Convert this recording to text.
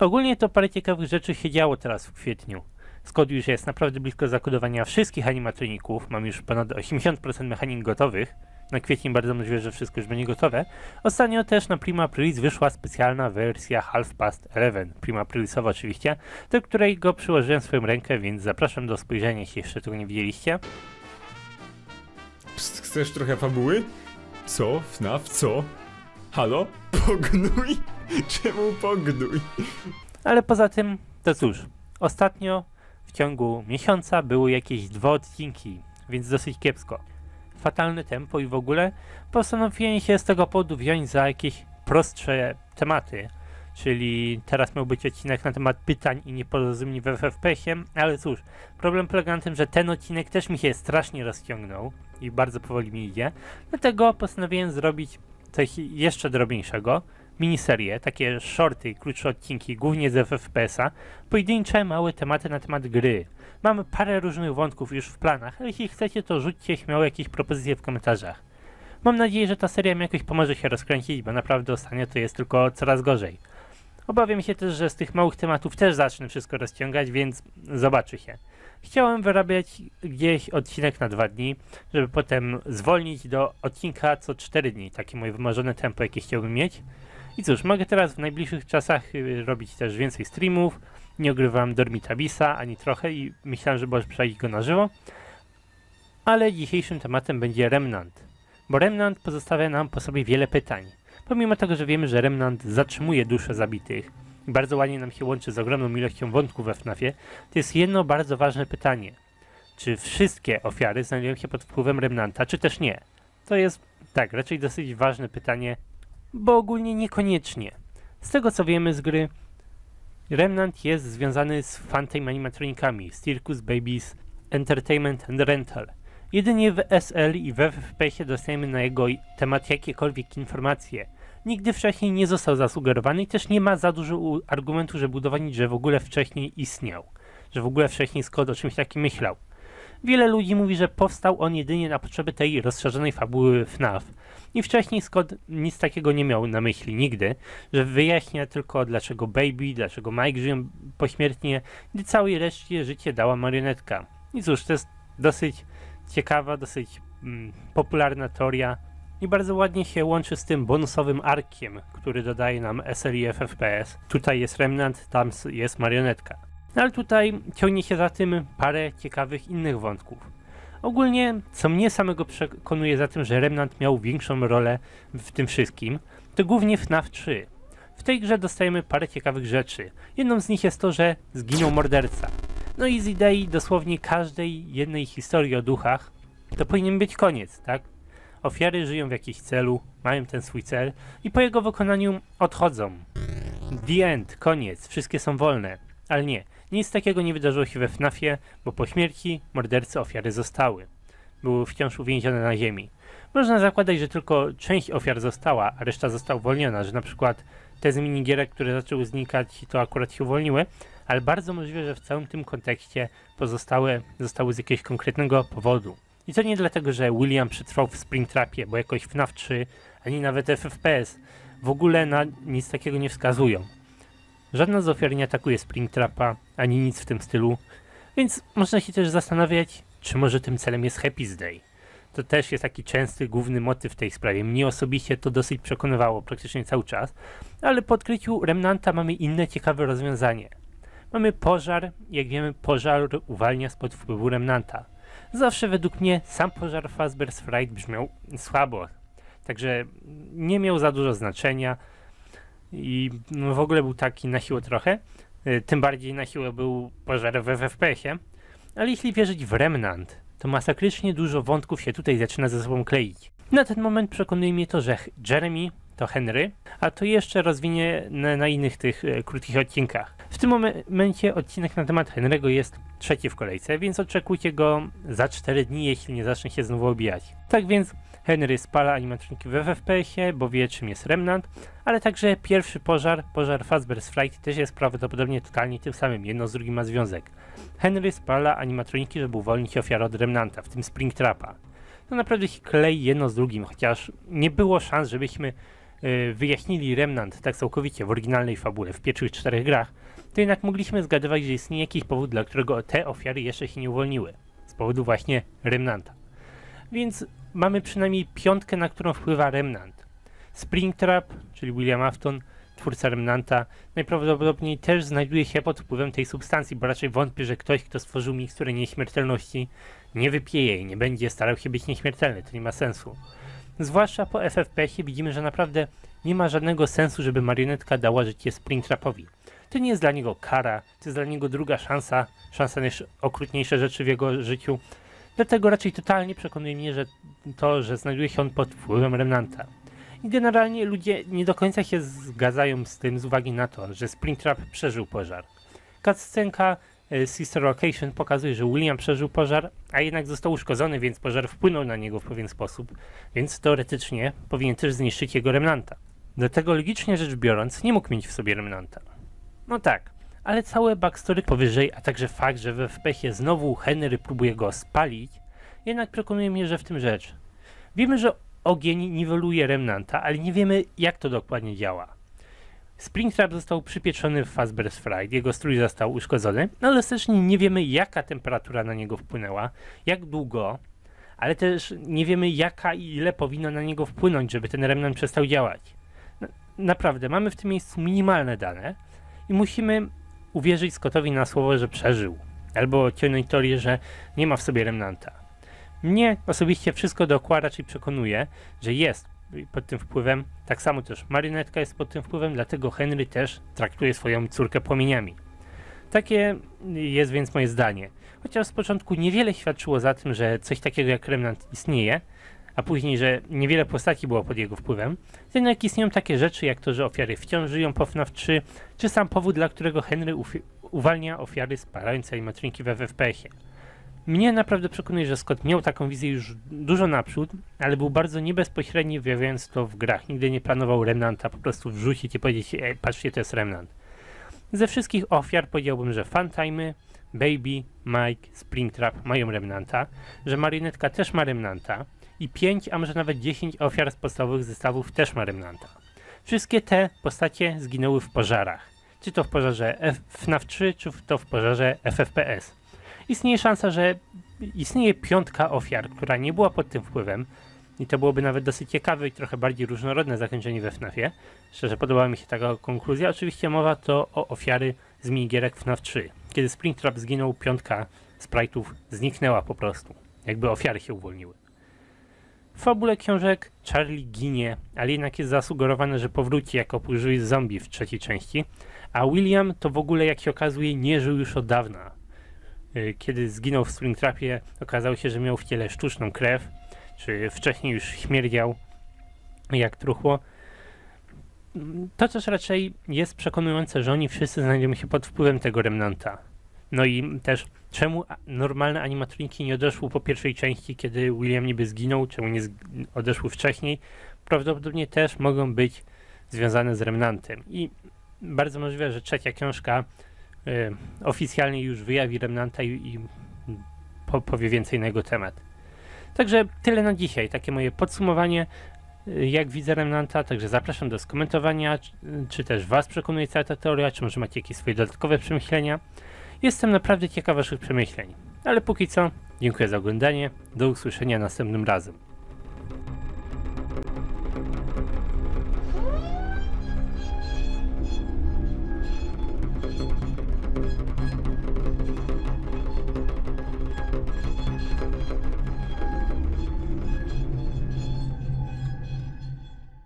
Ogólnie to parę ciekawych rzeczy się działo teraz w kwietniu. Skąd już jest naprawdę blisko zakodowania wszystkich animatroników, mam już ponad 80% mechanik gotowych. Na kwietniu bardzo możliwe, że wszystko już będzie gotowe. Ostatnio też na Prima Aprilis wyszła specjalna wersja Half Past 11, Prima Aprilisowa oczywiście, do której go przyłożyłem swoją rękę, więc zapraszam do spojrzenia, jeśli jeszcze tego nie widzieliście. Psst, chcesz trochę fabuły? Co? FNAF? Co? Halo? Pognój? Czemu pognój? Ale poza tym, to cóż, ostatnio w ciągu miesiąca były jakieś 2 odcinki, więc dosyć kiepsko. Fatalne tempo i w ogóle postanowiłem się z tego powodu wziąć za jakieś prostsze tematy, czyli teraz miał być odcinek na temat pytań i nieporozumień w FPS-ie, ale cóż, problem polega na tym, że ten odcinek też mi się strasznie rozciągnął i bardzo powoli mi idzie, dlatego postanowiłem zrobić coś jeszcze drobniejszego, miniserię, takie shorty, krótsze odcinki, głównie z FPS-a, pojedyncze, małe tematy na temat gry. Mamy parę różnych wątków już w planach, ale jeśli chcecie, to rzućcie śmiało jakieś propozycje w komentarzach. Mam nadzieję, że ta seria mi jakoś pomoże się rozkręcić, bo naprawdę ostatnio to jest tylko coraz gorzej. Obawiam się też, że z tych małych tematów też zacznę wszystko rozciągać, więc zobaczy się. Chciałem wyrabiać gdzieś odcinek na 2 dni, żeby potem zwolnić do odcinka co 4 dni, takie moje wymarzone tempo, jakie chciałbym mieć. I cóż, mogę teraz w najbliższych czasach robić też więcej streamów, nie ogrywam Dormitabisa ani trochę i myślałem, że może przejść go na żywo. Ale dzisiejszym tematem będzie Remnant, bo Remnant pozostawia nam po sobie wiele pytań. Pomimo tego, że wiemy, że Remnant zatrzymuje dusze zabitych i bardzo ładnie nam się łączy z ogromną ilością wątków we FNAF-ie, to jest jedno bardzo ważne pytanie. Czy wszystkie ofiary znajdują się pod wpływem Remnanta, czy też nie? To jest, tak, raczej dosyć ważne pytanie, bo ogólnie niekoniecznie. Z tego co wiemy z gry, Remnant jest związany z Funtime animatronikami, z Circus Babies Entertainment and Rental. Jedynie w SL i w FPS-ie dostajemy na jego temat jakiekolwiek informacje. Nigdy wcześniej nie został zasugerowany i też nie ma za dużo argumentu, żeby udowodnić, że w ogóle wcześniej istniał. Że w ogóle wcześniej Scott o czymś takim myślał. Wiele ludzi mówi, że powstał on jedynie na potrzeby tej rozszerzonej fabuły FNAF. I wcześniej Scott nic takiego nie miał na myśli nigdy, że wyjaśnia tylko dlaczego Baby, dlaczego Mike żyją pośmiertnie, gdy całej reszcie życie dała marionetka. I cóż, to jest dosyć ciekawa, dosyć popularna teoria i bardzo ładnie się łączy z tym bonusowym arkiem, który dodaje nam SLI FPS. Tutaj jest Remnant, tam jest marionetka. Ale tutaj ciągnie się za tym parę ciekawych innych wątków. Ogólnie, co mnie samego przekonuje za tym, że Remnant miał większą rolę w tym wszystkim, to głównie FNAF 3. W tej grze dostajemy parę ciekawych rzeczy. Jedną z nich jest to, że zginął morderca. No i z idei dosłownie każdej jednej historii o duchach to powinien być koniec, tak? Ofiary żyją w jakimś celu, mają ten swój cel i po jego wykonaniu odchodzą. The end, koniec, wszystkie są wolne. Ale nie, nic takiego nie wydarzyło się we FNAF-ie, bo po śmierci mordercy ofiary zostały. Były wciąż uwięzione na ziemi. Można zakładać, że tylko część ofiar została, a reszta została uwolniona, że na przykład te z minigierek, które zaczęły znikać, to akurat się uwolniły, ale bardzo możliwe, że w całym tym kontekście pozostałe zostały z jakiegoś konkretnego powodu. I to nie dlatego, że William przetrwał w Springtrapie, bo jakoś FNAF 3, ani nawet FPS w ogóle na nic takiego nie wskazują. Żadna z ofiar nie atakuje Springtrapa, ani nic w tym stylu, więc można się też zastanawiać, czy może tym celem jest Happy's Day. To też jest taki częsty, główny motyw w tej sprawie. Mnie osobiście to dosyć przekonywało praktycznie cały czas, ale po odkryciu Remnanta mamy inne ciekawe rozwiązanie. Mamy pożar, jak wiemy, pożar uwalnia spod wpływu Remnanta. Zawsze według mnie sam pożar Fazbear's Fright brzmiał słabo, także nie miał za dużo znaczenia i w ogóle był taki na siłę trochę, tym bardziej na siłę był pożar w FPS-ie, ale jeśli wierzyć w Remnant, to masakrycznie dużo wątków się tutaj zaczyna ze sobą kleić. Na ten moment przekonuje mnie to, że Jeremy to Henry, a to jeszcze rozwinie na innych tych krótkich odcinkach. W tym momencie odcinek na temat Henry'ego jest 3 w kolejce, więc oczekujcie go za 4 dni, jeśli nie zacznie się znowu obijać. Tak więc Henry spala animatroniki w FPS-ie, bo wie czym jest Remnant, ale także pierwszy pożar Fazbear's Fright też jest prawdopodobnie totalnie tym samym, jedno z drugim ma związek. Henry spala animatroniki, żeby uwolnić ofiarę od Remnanta, w tym Springtrapa. To naprawdę się klei jedno z drugim, chociaż nie było szans, żebyśmy wyjaśnili Remnant tak całkowicie w oryginalnej fabule, w pierwszych 4 grach, to jednak mogliśmy zgadywać, że istnieje jakiś powód, dla którego te ofiary jeszcze się nie uwolniły. Z powodu właśnie Remnanta. Więc mamy przynajmniej 5, na którą wpływa Remnant. Springtrap, czyli William Afton, twórca Remnanta, najprawdopodobniej też znajduje się pod wpływem tej substancji, bo raczej wątpię, że ktoś, kto stworzył miksturę nieśmiertelności, nie wypije jej, nie będzie starał się być nieśmiertelny, to nie ma sensu. Zwłaszcza po FFPS-ie widzimy, że naprawdę nie ma żadnego sensu, żeby marionetka dała życie Springtrapowi. To nie jest dla niego kara, to jest dla niego druga szansa na okrutniejsze rzeczy w jego życiu. Dlatego raczej totalnie przekonuje mnie, że to, że znajduje się on pod wpływem Remnanta. I generalnie ludzie nie do końca się zgadzają z tym z uwagi na to, że Springtrap przeżył pożar. Cutscenka Sister Location pokazuje, że William przeżył pożar, a jednak został uszkodzony, więc pożar wpłynął na niego w pewien sposób, więc teoretycznie powinien też zniszczyć jego Remnanta. Dlatego logicznie rzecz biorąc nie mógł mieć w sobie Remnanta. No tak, ale całe backstory powyżej, a także fakt, że w FPS-ie znowu Henry próbuje go spalić, jednak przekonuje mnie, że w tym rzecz. Wiemy, że ogień niweluje Remnanta, ale nie wiemy, jak to dokładnie działa. Springtrap został przypieczony w Fazbear's Fright, jego strój został uszkodzony, no ale też nie wiemy, jaka temperatura na niego wpłynęła, jak długo, ale też nie wiemy, jaka i ile powinno na niego wpłynąć, żeby ten Remnant przestał działać. Naprawdę, mamy w tym miejscu minimalne dane i musimy uwierzyć Scottowi na słowo, że przeżył, albo ciągnąć teorię, że nie ma w sobie Remnanta. Mnie osobiście wszystko dookoła raczej przekonuje, że jest pod tym wpływem, tak samo też marionetka jest pod tym wpływem, dlatego Henry też traktuje swoją córkę płomieniami. Takie jest więc moje zdanie. Chociaż z początku niewiele świadczyło za tym, że coś takiego jak Remnant istnieje, a później, że niewiele postaci było pod jego wpływem, to jednak istnieją takie rzeczy jak to, że ofiary wciąż żyją po FNAF 3, czy sam powód, dla którego Henry uwalnia ofiary spalające animatroniki w FPS-ie. Mnie naprawdę przekonuje, że Scott miał taką wizję już dużo naprzód, ale był bardzo niebezpośredni, wyjawiając to w grach. Nigdy nie planował Remnanta po prostu wrzucić i powiedzieć: patrzcie, to jest Remnant. Ze wszystkich ofiar powiedziałbym, że Funtime, Baby, Mike, Springtrap mają Remnanta, że marionetka też ma Remnanta i 5, a może nawet 10 ofiar z podstawowych zestawów też ma Remnanta. Wszystkie te postacie zginęły w pożarach. Czy to w pożarze FNAF 3, czy to w pożarze FFPS. Istnieje szansa, że istnieje 5 ofiar, która nie była pod tym wpływem i to byłoby nawet dosyć ciekawe i trochę bardziej różnorodne zakończenie we FNAFie. Szczerze podobała mi się taka konkluzja. Oczywiście mowa to o ofiary z minigierek FNAF 3. Kiedy Springtrap zginął, 5 sprite'ów zniknęła po prostu. Jakby ofiary się uwolniły. W fabule książek Charlie ginie, ale jednak jest zasugerowane, że powróci jako półżywy zombie w 3. części, a William to w ogóle, jak się okazuje, nie żył już od dawna. Kiedy zginął w Springtrapie, okazało się, że miał w ciele sztuczną krew, czy wcześniej już śmierdział jak truchło. To też raczej jest przekonujące, że oni wszyscy znajdują się pod wpływem tego Remnanta. No i też czemu normalne animatroniki nie odeszły po pierwszej części, kiedy William niby zginął, czemu nie odeszły wcześniej? Prawdopodobnie też mogą być związane z Remnantem. I bardzo możliwe, że 3. książka oficjalnie już wyjawi Remnanta i powie więcej na jego temat. Także tyle na dzisiaj, takie moje podsumowanie, jak widzę Remnanta, także zapraszam do skomentowania, czy też was przekonuje cała ta teoria, czy może macie jakieś swoje dodatkowe przemyślenia. Jestem naprawdę ciekaw waszych przemyśleń, ale póki co dziękuję za oglądanie, do usłyszenia następnym razem.